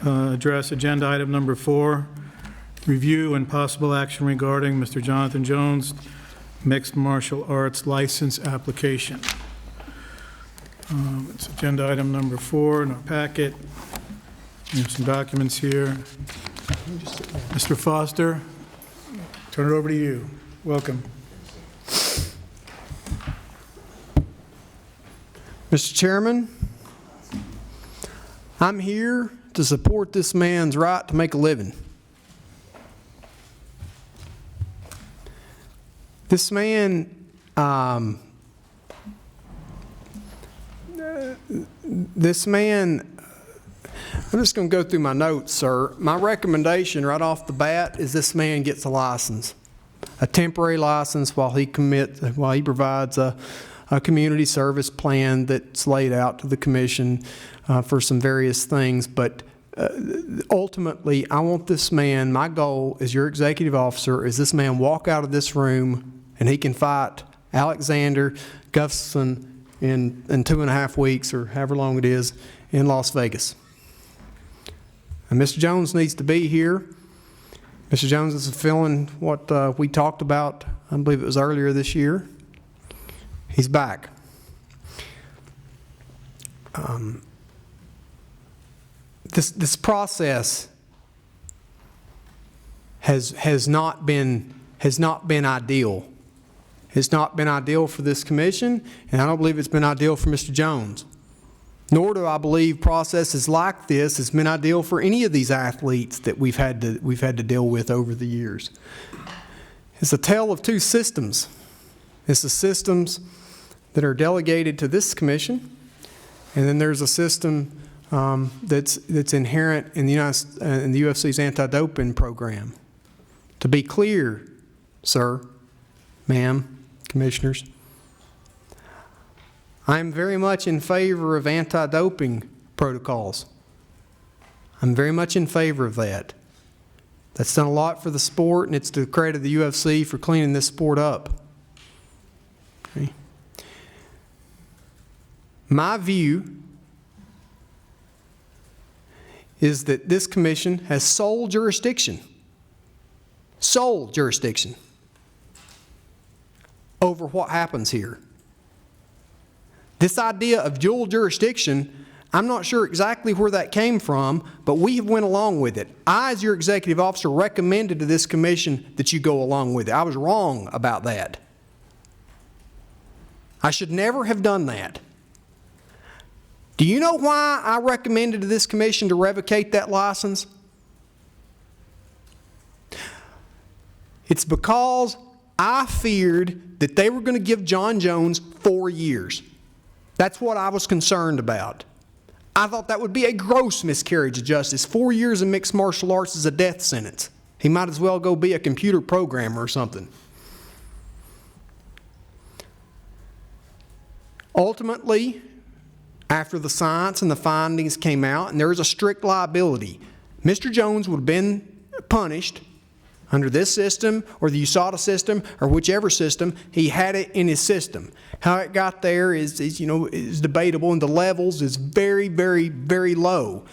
address agenda item number 4, review and possible action regarding Mr. Jonathan Jones' mixed martial arts license application. It's agenda item number 4 in our packet. We have some documents here. Mr. Foster, turn it over to you. Welcome. Mr. Chairman, I'm here to support this man's right to make a living. This man, I'm just going to go through my notes, sir. My recommendation right off the bat is this man gets a license, a temporary license while he provides a community service plan that's laid out to the commission for some various things. But ultimately, I want this man, my goal as your executive officer, is this man walk out of this room and he can fight Alexander Gustafson in 2.5 weeks or however long it is in Las Vegas. And Mr. Jones needs to be here. Mr. Jones is fulfilling what we talked about, I believe it was earlier this year. He's back. This process has not been ideal. It's not been ideal for this commission, and I don't believe it's been ideal for Mr. Jones. Nor do I believe processes like this has been ideal for any of these athletes that we've had to deal with over the years. It's a tale of two systems. It's the systems that are delegated to this commission, and then there's a system that's inherent in the UFC's anti-doping program. To be clear, sir, ma'am, commissioners, I'm very much in favor of anti-doping protocols. I'm very much in favor of that. That's done a lot for the sport, and it's to the credit of the UFC for cleaning this sport up. Okay. My view is that this commission has sole jurisdiction over what happens here. This idea of dual jurisdiction, I'm not sure exactly where that came from, but we have went along with it. I, as your executive officer, recommended to this commission that you go along with it. I was wrong about that. I should never have done that. Do you know why I recommended to this commission to revocate that license? It's because I feared that they were going to give John Jones 4 years. That's what I was concerned about. I thought that would be a gross miscarriage of justice. 4 years in mixed martial arts is a death sentence. He might as well go be a computer programmer or something. Ultimately, after the science and the findings came out, and there was a strict liability, Mr. Jones would have been punished under this system or the USADA system or whichever system. He had it in his system. How it got there is debatable, and the levels is very, very, very low.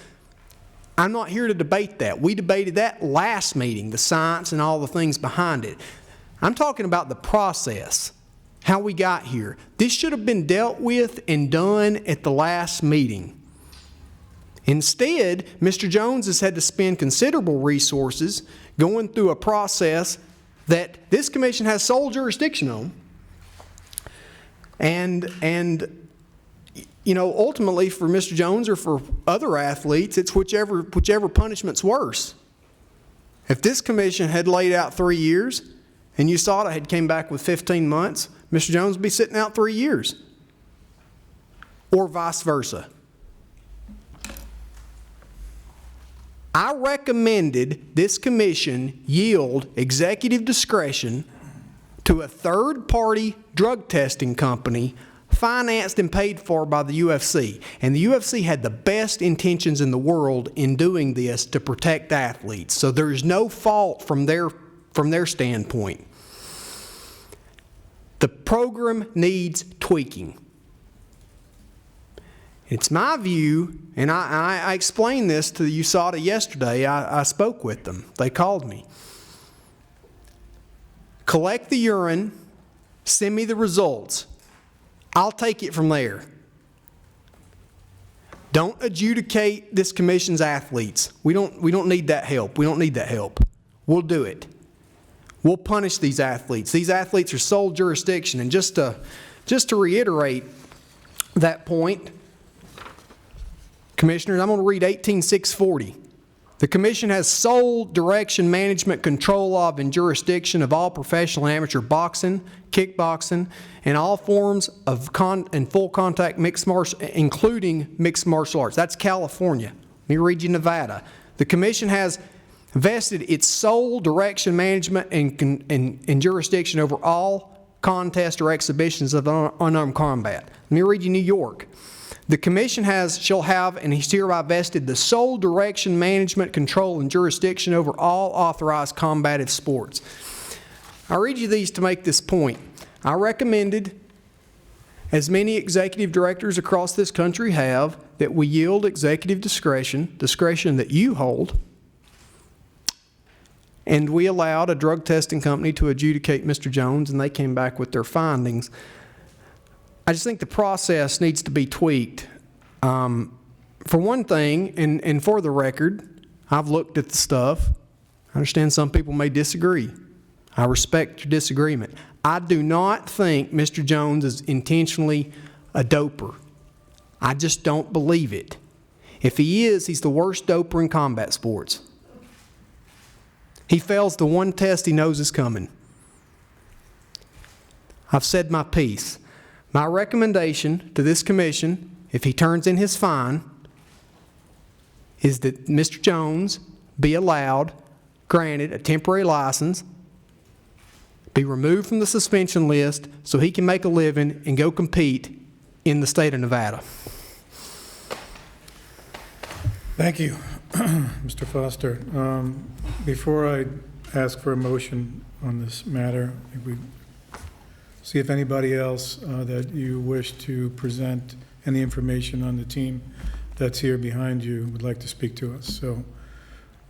I'm not here to debate that. We debated that last meeting, the science and all the things behind it. I'm talking about the process, how we got here. This should have been dealt with and done at the last meeting. Instead, Mr. Jones has had to spend considerable resources going through a process that this commission has sole jurisdiction on. And ultimately for Mr. Jones or for other athletes, it's whichever punishment's worse. If this commission had laid out 3 years and USADA had came back with 15 months, Mr. Jones would be sitting out 3 years, or vice versa. I recommended this commission yield executive discretion to a third-party drug testing company financed and paid for by the UFC. And the UFC had the best intentions in the world in doing this to protect athletes. So there is no fault from their standpoint. The program needs tweaking. It's my view, and I explained this to the USADA yesterday. I spoke with them. They called me. Collect the urine, send me the results. I'll take it from there. Don't adjudicate this commission's athletes. We don't need that help. We don't need that help. We'll do it. We'll punish these athletes. These athletes are sole jurisdiction. And just to reiterate that point, Commissioners, I'm going to read 18640. The Commission has sole direction, management, control of, and jurisdiction of all professional and amateur boxing, kickboxing, and all forms of full contact mixed martial, including mixed martial arts. That's California. Let me read you Nevada. The Commission has vested its sole direction, management, and jurisdiction over all contests or exhibitions of unarmed combat. Let me read you New York. The Commission shall have and is hereby vested the sole direction, management, control, and jurisdiction over all authorized combative sports. I read you these to make this point. I recommended, as many executive directors across this country have, that we yield executive discretion that you hold, and we allowed a drug testing company to adjudicate Mr. Jones, and they came back with their findings. I just think the process needs to be tweaked. For one thing, and for the record, I've looked at the stuff. I understand some people may disagree. I respect your disagreement. I do not think Mr. Jones is intentionally a doper. I just don't believe it. If he is, he's the worst doper in combat sports. He fails the one test he knows is coming. I've said my piece. My recommendation to this commission, if he turns in his fine, is that Mr. Jones be granted a temporary license, be removed from the suspension list so he can make a living and go compete in the state of Nevada. Thank you, Mr. Foster. Before I ask for a motion on this matter, if we see if anybody else that you wish to present any information on the team that's here behind you would like to speak to us. So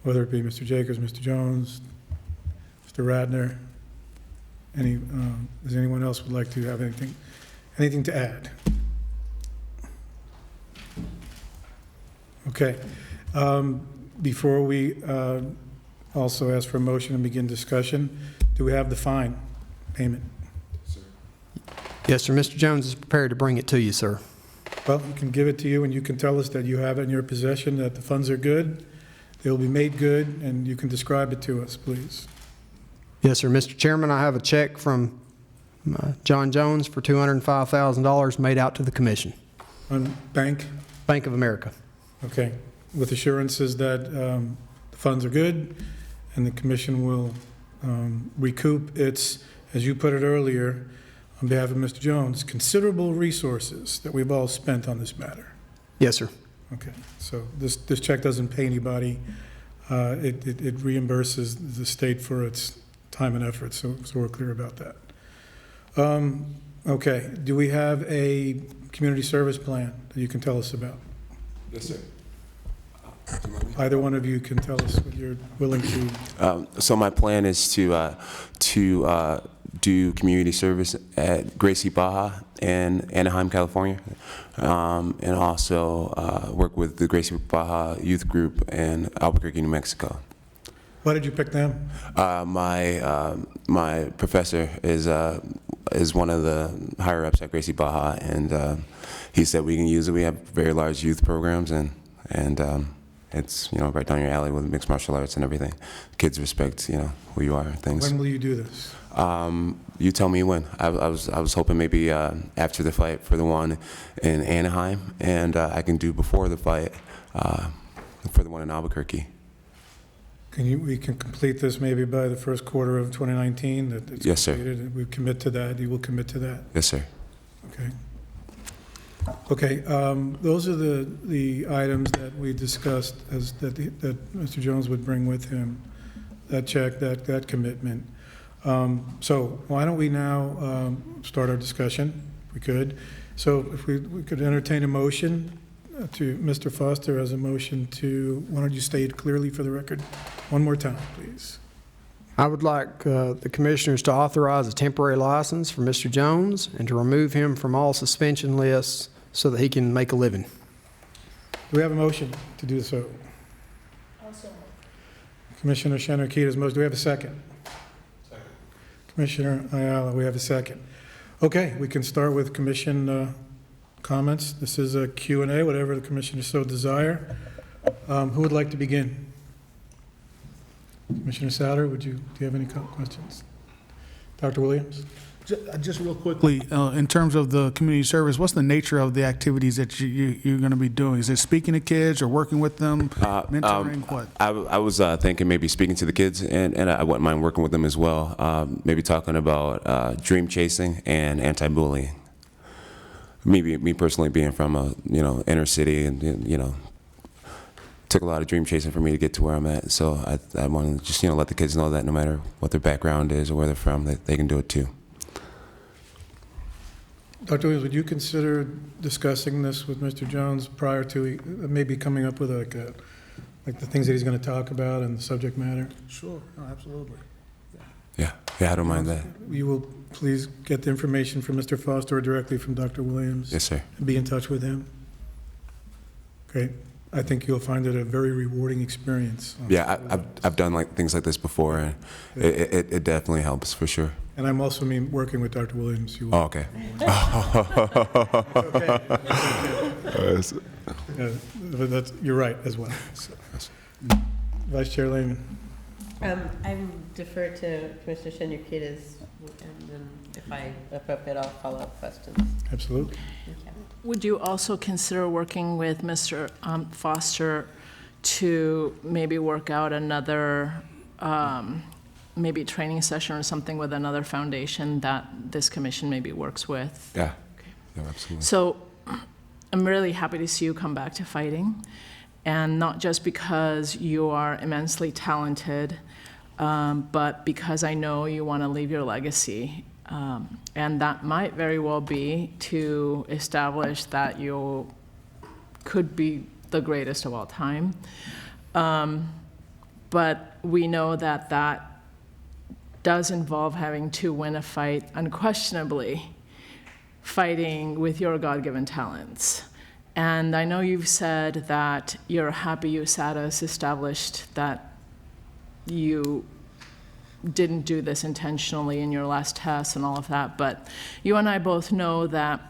whether it be Mr. Jacobs, Mr. Jones, Mr. Radner, does anyone else would like to have anything to add? Okay. Before we also ask for a motion and begin discussion, do we have the fine payment? Yes, sir. Mr. Jones is prepared to bring it to you, sir. Well, we can give it to you, and you can tell us that you have it in your possession, that the funds are good, they will be made good, and you can describe it to us, please. Yes, sir. Mr. Chairman, I have a check from John Jones for $205,000 made out to the Commission. On Bank of America. Okay. With assurances that the funds are good, and the Commission will recoup its, as you put it earlier, on behalf of Mr. Jones, considerable resources that we've all spent on this matter. Yes, sir. Okay, so this check doesn't pay anybody. It reimburses the state for its time and effort, so we're clear about that. Okay, do we have a community service plan that you can tell us about? Yes, sir. Either one of you can tell us what you're willing to. So my plan is to do community service at Gracie Baja in Anaheim, California, and also work with the Gracie Baja Youth Group in Albuquerque, New Mexico. Why did you pick them? My professor is one of the higher ups at Gracie Baja, and he said we can use it. We have very large youth programs, and it's right down your alley with mixed martial arts and everything. Kids respect who you are and things. When will you do this? You tell me when. I was hoping maybe after the fight for the one in Anaheim, and I can do before the fight for the one in Albuquerque. We can complete this maybe by the first quarter of 2019? That it's Yes, sir. completed? We commit to that? You will commit to that? Yes, sir. Okay. Okay, those are the items that we discussed that Mr. Jones would bring with him, that check, that commitment. So why don't we now start our discussion, if we could. So if we could entertain a motion to Mr. Foster as a motion to, why don't you state clearly for the record one more time, please? I would like the commissioners to authorize a temporary license for Mr. Jones and to remove him from all suspension lists so that he can make a living. Do we have a motion to do so? Also, Commissioner Shannon-Akita's motion. Do we have a second? Second. Commissioner Ayala, we have a second. Okay, we can start with commission comments. This is a Q&A, whatever the commissioners so desire. Who would like to begin? Commissioner Souter, do you have any questions? Dr. Williams? Just real quickly, in terms of the community service, what's the nature of the activities that you're going to be doing? Is it speaking to kids or working with them, mentoring, what? I was thinking maybe speaking to the kids, and I wouldn't mind working with them as well. Maybe talking about dream chasing and anti-bullying. Me personally being from a inner city, and took a lot of dream chasing for me to get to where I'm at. So I want to just let the kids know that no matter what their background is or where they're from, that they can do it too. Dr. Williams, would you consider discussing this with Mr. Jones prior to maybe coming up with like the things that he's going to talk about and the subject matter? Sure, no, absolutely. Yeah, I don't mind that. You will please get the information from Mr. Foster or directly from Dr. Williams? Yes, sir. And be in touch with him? Great. I think you'll find it a very rewarding experience. Yeah, I've done things like this before, and it definitely helps for sure. And I'm also working with Dr. Williams. You will. Oh, okay. It's okay. But you're right as well. So. Vice Chair Lehman. I defer to Commissioner Shannon-Akita's, and then if appropriate, I'll follow up questions. Absolutely. Thank you. Would you also consider working with Mr. Foster to maybe work out another, maybe training session or something with another foundation that this commission maybe works with? Yeah. Yeah, absolutely. So I'm really happy to see you come back to fighting, and not just because you are immensely talented, but because I know you want to leave your legacy. And that might very well be to establish that you could be the greatest of all time. But we know that that does involve having to win a fight, unquestionably, fighting with your God-given talents. And I know you've said that you're happy USADA established that you didn't do this intentionally in your last test and all of that, but you and I both know that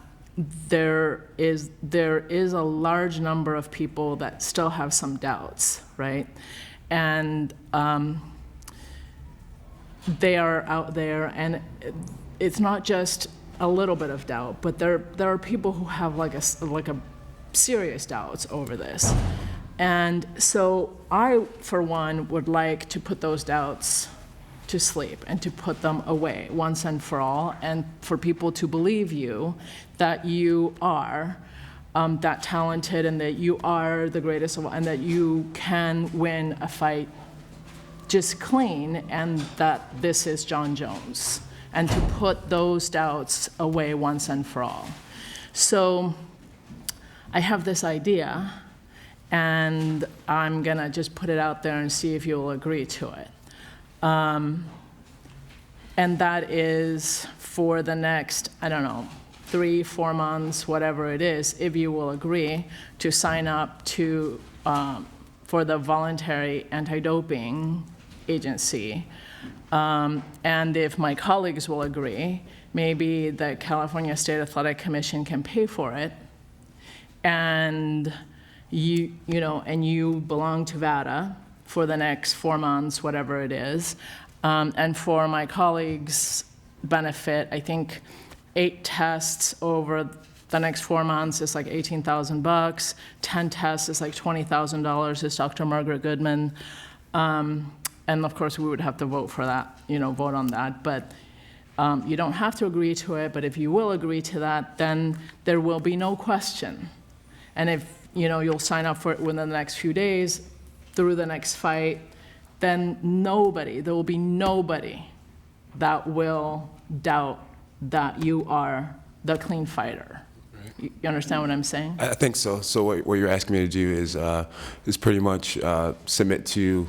there is a large number of people that still have some doubts, right? And they are out there, and it's not just a little bit of doubt, but there are people who have like a serious doubts over this. And so I, for one, would like to put those doubts to sleep and to put them away once and for all, and for people to believe you that you are that talented and that you are the greatest of all, and that you can win a fight just clean, and that this is John Jones, and to put those doubts away once and for all. So I have this idea, and I'm gonna just put it out there and see if you'll agree to it. And that is for the next, 3-4 months, whatever it is, if you will agree to sign up to for the voluntary anti-doping agency. And if my colleagues will agree, maybe the California State Athletic Commission can pay for it. And you belong to VADA for the next 4 months, whatever it is. And for my colleagues' benefit, I think 8 tests over the next 4 months is like $18,000. 10 tests is like $20,000, is Dr. Margaret Goodman. And of course, we would have to vote for that, vote on that. But you don't have to agree to it, but if you will agree to that, then there will be no question. And if you'll sign up for it within the next few days, through the next fight, then there will be nobody that will doubt that you are the clean fighter. You understand what I'm saying? I think so. So what you're asking me to do is pretty much submit to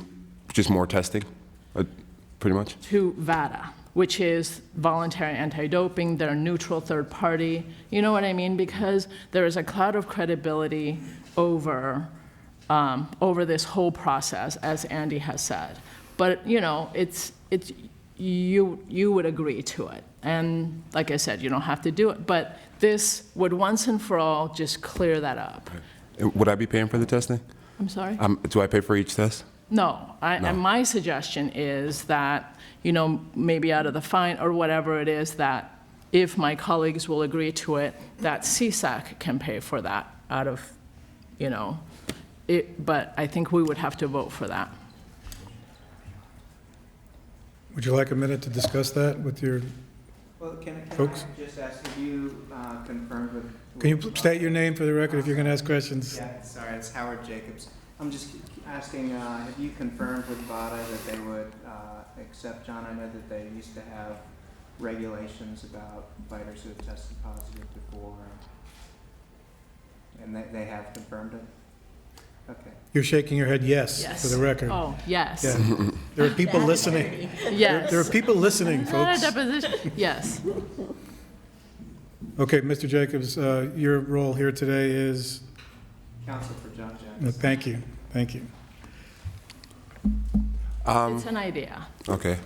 just more testing, pretty much? To VADA, which is voluntary anti-doping, they're a neutral third party. You know what I mean? Because there is a cloud of credibility over this whole process, as Andy has said. But, you know, you would agree to it. And like I said, you don't have to do it. But this would once and for all just clear that up. And would I be paying for the testing? I'm sorry? Do I pay for each test? No. And my suggestion is that, you know, maybe out of the fine or whatever it is, that if my colleagues will agree to it, that CSAC can pay for that out of, you know, but I think we would have to vote for that. Would you like a minute to discuss that with your, Well, can folks? I just ask, have you confirmed with... Can you state your name for the record if you're going to ask questions? Yeah, sorry, it's Howard Jacobs. I'm just asking, have you confirmed with VADA that they would accept John? I know that they used to have regulations about fighters who have tested positive before, and they have confirmed it? Okay. You're shaking your head yes, Yes. for the record. Oh, yes. Yeah. There are people listening. Yes. There are people listening, Not a folks. deposition. Yes. Okay, Mr. Jacobs, your role here today is, Counsel for John Jones. thank you, thank you. It's an idea. Okay.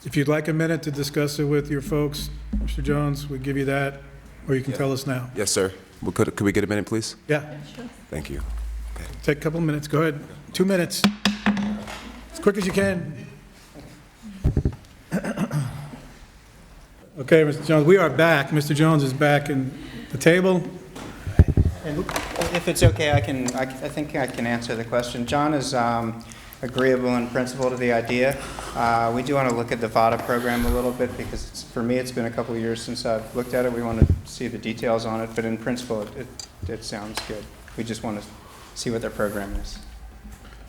If you'd like a minute to discuss it with your folks, Mr. Jones, we give you that, or you can tell us now. Yes, sir. Well, could we get a minute, please? Yeah, Thank you. take a couple of minutes, go ahead. 2 minutes. As quick as you can. Okay, Mr. Jones, we are back. Mr. Jones is back in the table. And if it's okay, I think I can answer the question. John is agreeable in principle to the idea. We do want to look at the VADA program a little bit because for me it's been a couple of years since I've looked at it. We want to see the details on it, but in principle it sounds good. We just want to see what their program is.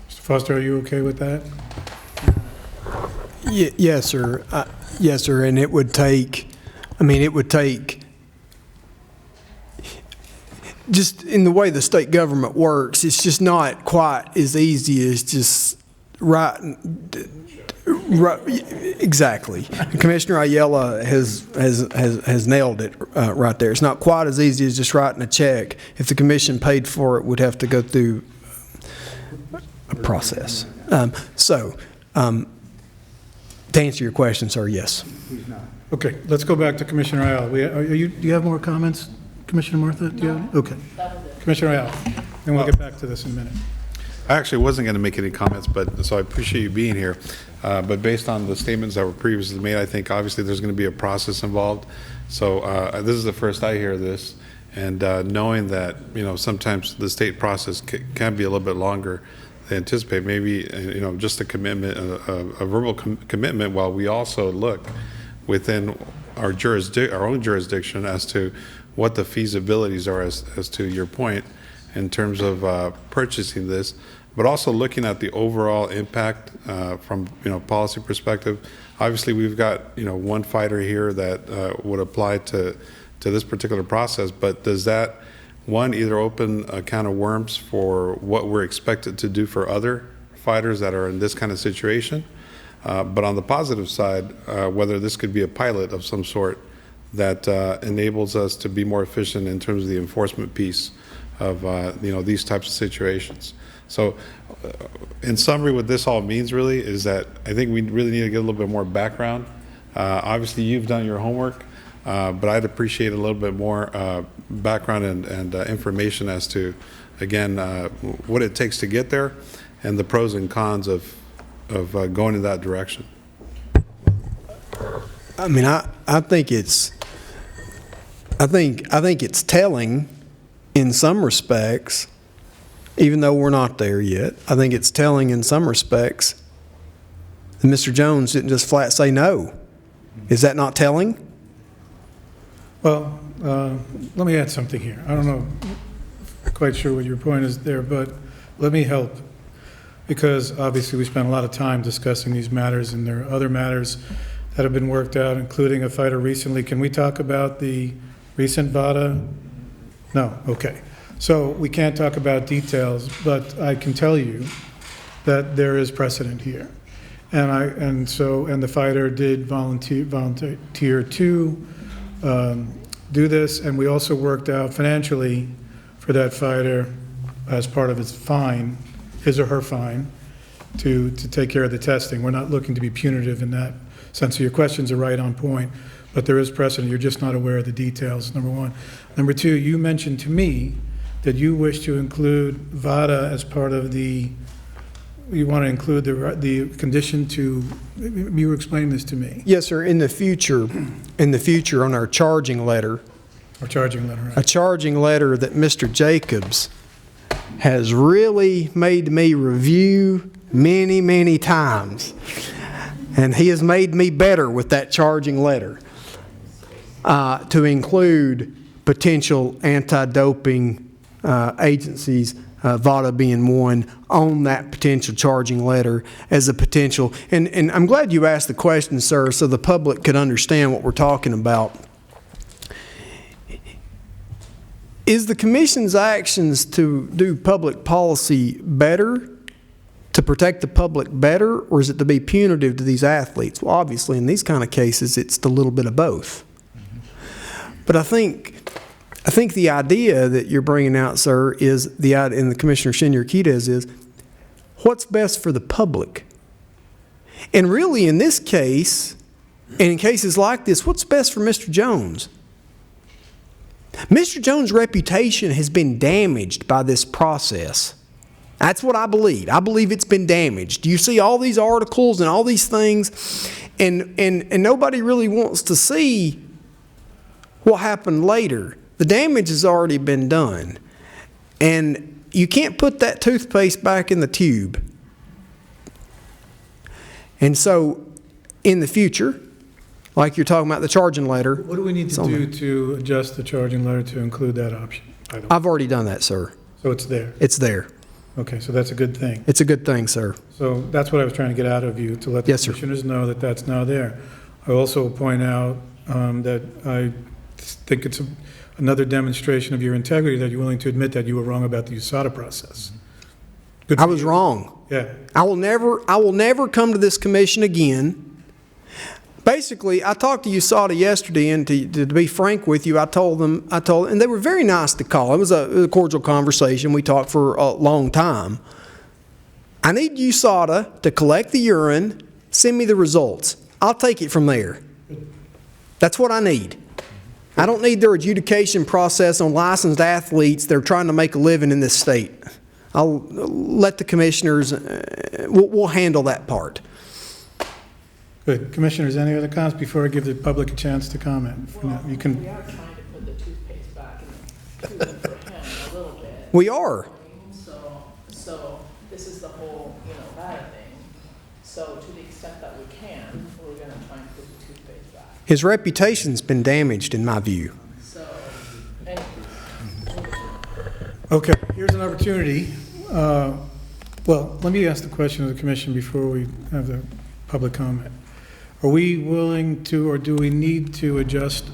Mr. Foster, are you okay with that? Yes, sir. Yes, sir. And it would take, just in the way the state government works, it's just not quite as easy as just writing. Right, exactly. Commissioner Ayala has nailed it right there. It's not quite as easy as just writing a check. If the commission paid for it, would have to go through a process. To answer your question, sir, yes. Okay, let's go back to Commissioner Ayala. Do you have more comments, Commissioner Martha? Do you have? Okay. Commissioner Ayala, and we'll get back to this in a minute. I actually wasn't going to make any comments, so I appreciate you being here. But based on the statements that were previously made, I think obviously there's going to be a process involved. So this is the first I hear this, and knowing that sometimes the state process can be a little bit longer than anticipate. Maybe just a commitment, a verbal commitment, while we also look within our own jurisdiction as to what the feasibilities are, as to your point, in terms of purchasing this, but also looking at the overall impact from policy perspective. Obviously, we've got one fighter here that would apply to this particular process, but does that either open a can of worms for what we're expected to do for other fighters that are in this kind of situation? But on the positive side, whether this could be a pilot of some sort that enables us to be more efficient in terms of the enforcement piece of these types of situations. So in summary, what this all means really is that I think we really need to get a little bit more background. Obviously, you've done your homework, but I'd appreciate a little bit more background and information as to, again, what it takes to get there and the pros and cons of going in that direction. I mean, I think it's telling in some respects, even though we're not there yet. I think it's telling in some respects that Mr. Jones didn't just flat say no. Is that not telling? Well, let me add something here. I don't know, quite sure what your point is there, but let me help. Because obviously we spent a lot of time discussing these matters, and there are other matters that have been worked out, including a fighter recently. Can we talk about the Recent VADA? No, okay. So we can't talk about details, but I can tell you that there is precedent here. And the fighter did volunteer to do this, and we also worked out financially for that fighter as part of his fine, his or her fine, to take care of the testing. We're not looking to be punitive in that sense. So your questions are right on point, but there is precedent. You're just not aware of the details, number one. Number two, you mentioned to me that you wish to include VADA as part of you want to include the condition to, you were explaining this to me. Yes, sir. In the future on our charging letter, Or charging letter, a right? charging letter that Mr. Jacobs has really made me review many, many times. And he has made me better with that charging letter to include potential anti-doping agencies, VADA being one, on that potential charging letter as a potential. And I'm glad you asked the question, sir, so the public could understand what we're talking about. Is the Commission's actions to do public policy better, to protect the public better, or is it to be punitive to these athletes? Well, obviously, in these kind of cases, it's a little bit of both. But I think the idea that you're bringing out, sir, is the idea, and the Commissioner Senior-Quidez is, what's best for the public? And really, in this case, and in cases like this, what's best for Mr. Jones? Mr. Jones' reputation has been damaged by this process. That's what I believe. I believe it's been damaged. You see all these articles and all these things, and nobody really wants to see what happened later. The damage has already been done. And you can't put that toothpaste back in the tube. And so, in the future, like you're talking about the charging letter. What do we need to do to adjust the charging letter to include that option? I've already done that, sir. So it's there? It's there. Okay, so that's a good thing. It's a good thing, sir. So that's what I was trying to get out of you, to let the Yes, sir. commissioners know that that's now there. I also point out that I think it's another demonstration of your integrity that you're willing to admit that you were wrong about the USADA process. Good I for was you. wrong. Yeah. I will never come to this commission again. Basically, I talked to USADA yesterday, and to be frank with you, I told them, and they were very nice to call. It was a cordial conversation. We talked for a long time. I need USADA to collect the urine, send me the results. I'll take it from there. That's what I need. I don't need their adjudication process on licensed athletes that are trying to make a living in this state. I'll let the commissioners, we'll handle that part. Good. Commissioners, any other comments before I give the public a chance to comment? You can. We are trying to put the toothpaste back in the tube for him a little bit. We are. So this is the whole, VADA thing. So to the extent that we can, we're going to try and put the toothpaste back. His reputation's been damaged, in my view. So, and Okay, here's an opportunity. Well, let me ask the question of the commission before we have the public comment. Are we willing to, or do we need to adjust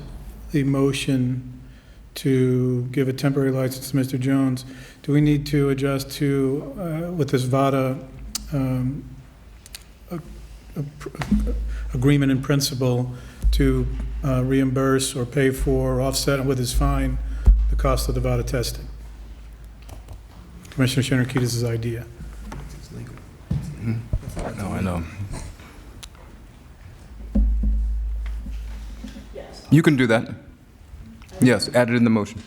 the motion to give a temporary license to Mr. Jones? Do we need to adjust to, with this VADA agreement in principle, to reimburse or pay for or offset with his fine the cost of the VADA testing? Commissioner Shenner-Ketis' idea. No, I know. You can do that. Yes, add it in the motion.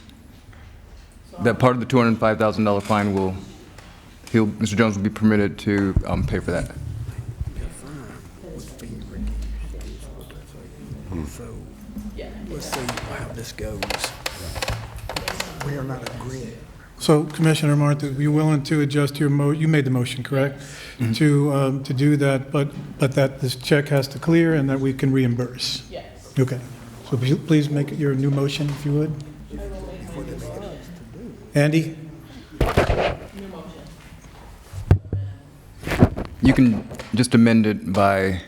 That part of the $205,000 fine Mr. Jones will be permitted to pay for that. Let's see how this goes. We are not agreeing. So, Commissioner Martha, are you willing to adjust your you made the motion, correct? To do that, but that this check has to clear and that we can reimburse? yes. Okay. So please make it your new motion, if you would. Andy? New motion. You can just amend it by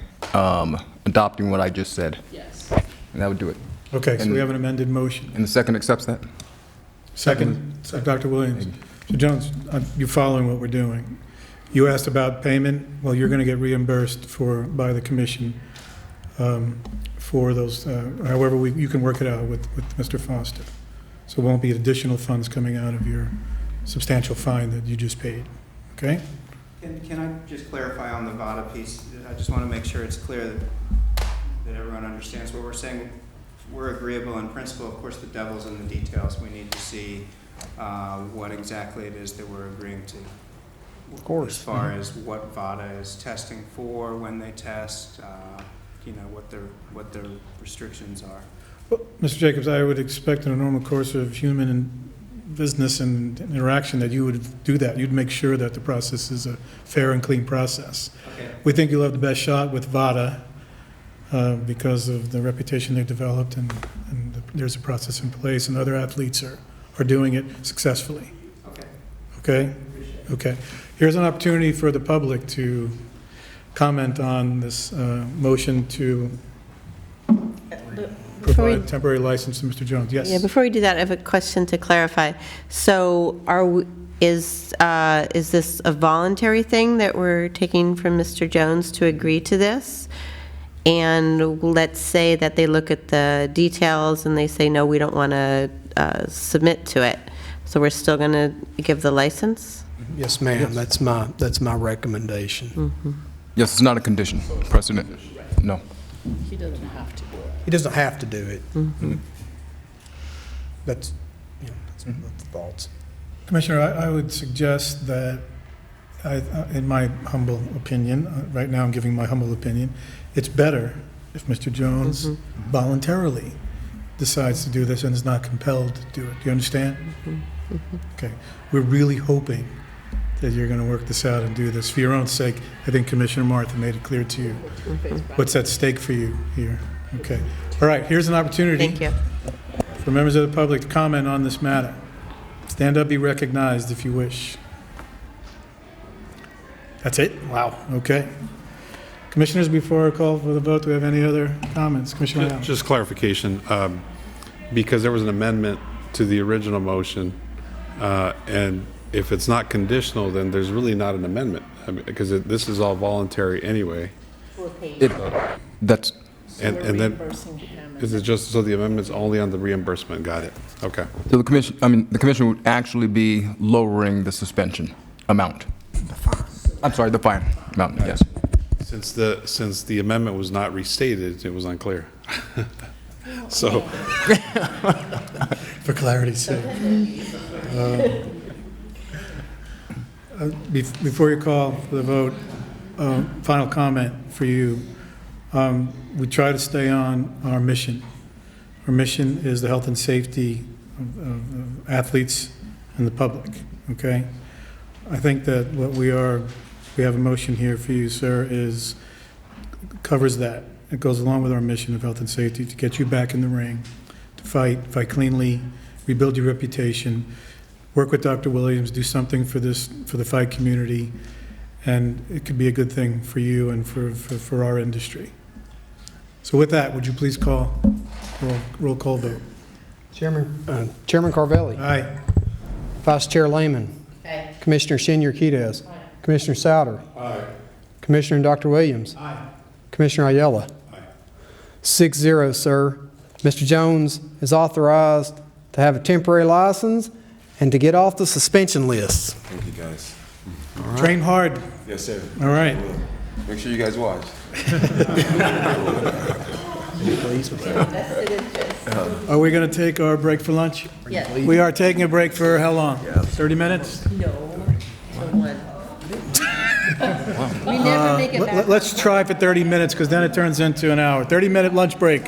adopting what I just said, Yes. and that would do it. Okay, so And- we have an amended motion. And the second accepts that? Second, Dr. Williams. So Jones, you're following what we're doing. You asked about payment. Well, you're going to get reimbursed by the commission for those, however you can work it out with Mr. Foster. So it won't be additional funds coming out of your substantial fine that you just paid, okay? Can I just clarify on the VADA piece? I just want to make sure it's clear that everyone understands what we're saying. We're agreeable in principle. Of course, the devil's in the details. We need to see what exactly it is that we're agreeing to. Of course. As far as what VADA is testing for, when they test, what their restrictions are. Well, Mr. Jacobs, I would expect in a normal course of human and business and interaction that you would do that. You'd make sure that the process is a fair and clean process. Okay. We think you'll have the best shot with VADA because of the reputation they've developed and there's a process in place and other athletes are doing it successfully. Okay. Okay? Okay. Here's an opportunity for the public to comment on this motion to provide temporary license to Mr. Jones. Yes? Yeah, before we do that, I have a question to clarify. So is this a voluntary thing that we're taking from Mr. Jones to agree to this? And let's say that they look at the details and they say, no, we don't want to submit to it. So we're still going to give the license? Yes, ma'am, that's my recommendation. Yes, it's not a condition precedent. No. He doesn't have to do it. He doesn't have to do it. That's the thoughts. Commissioner, I would suggest that, in my humble opinion, right now I'm giving my humble opinion, it's better if Mr. Jones voluntarily decides to do this and is not compelled to do it. Do you understand? Okay. We're really hoping that you're going to work this out and do this. For your own sake, I think Commissioner Martha made it clear to you what's at stake for you here. Okay. All right, here's an opportunity Thank you. for members of the public to comment on this matter. Stand up, be recognized if you wish. That's it? Wow, okay. Commissioners, before I call for the vote, do we have any other comments? Commissioner Allen? Just clarification, because there was an amendment to the original motion, and if it's not conditional, then there's really not an amendment, because this is all voluntary anyway. That's, And then, is it just, so the amendment's only on the reimbursement? Got it. Okay. so the commission would actually be lowering the suspension amount. I'm sorry, the fine amount, yes. Since the amendment was not restated, it was unclear. So, For clarity's sake. Before you call for the vote, final comment for you. We try to stay on our mission. Our mission is the health and safety of athletes and the public, okay? I think that what we have a motion here for you, sir, covers that. It goes along with our mission of health and safety to get you back in the ring, to fight cleanly, rebuild your reputation, work with Dr. Williams, do something for the fight community, and it could be a good thing for you and for our industry. So with that, would you please call roll call vote? Chairman Carvelli. Aye. Vice Chair Lehman. Aye. Commissioner Senior Quides. Commissioner Souter. Commissioner Dr. Williams. Commissioner Ayala. 6-0, sir. Mr. Jones is authorized to have a temporary license and to get off the suspension list. Thank you, guys. Train hard. Yes, sir. All right. Make sure you guys watch. Are we going to take our break for lunch? Yes. We are taking a break for how long? 30 minutes? No, for one. We never make it back. Let's try for 30 minutes because then it turns into an hour. 30-minute lunch break.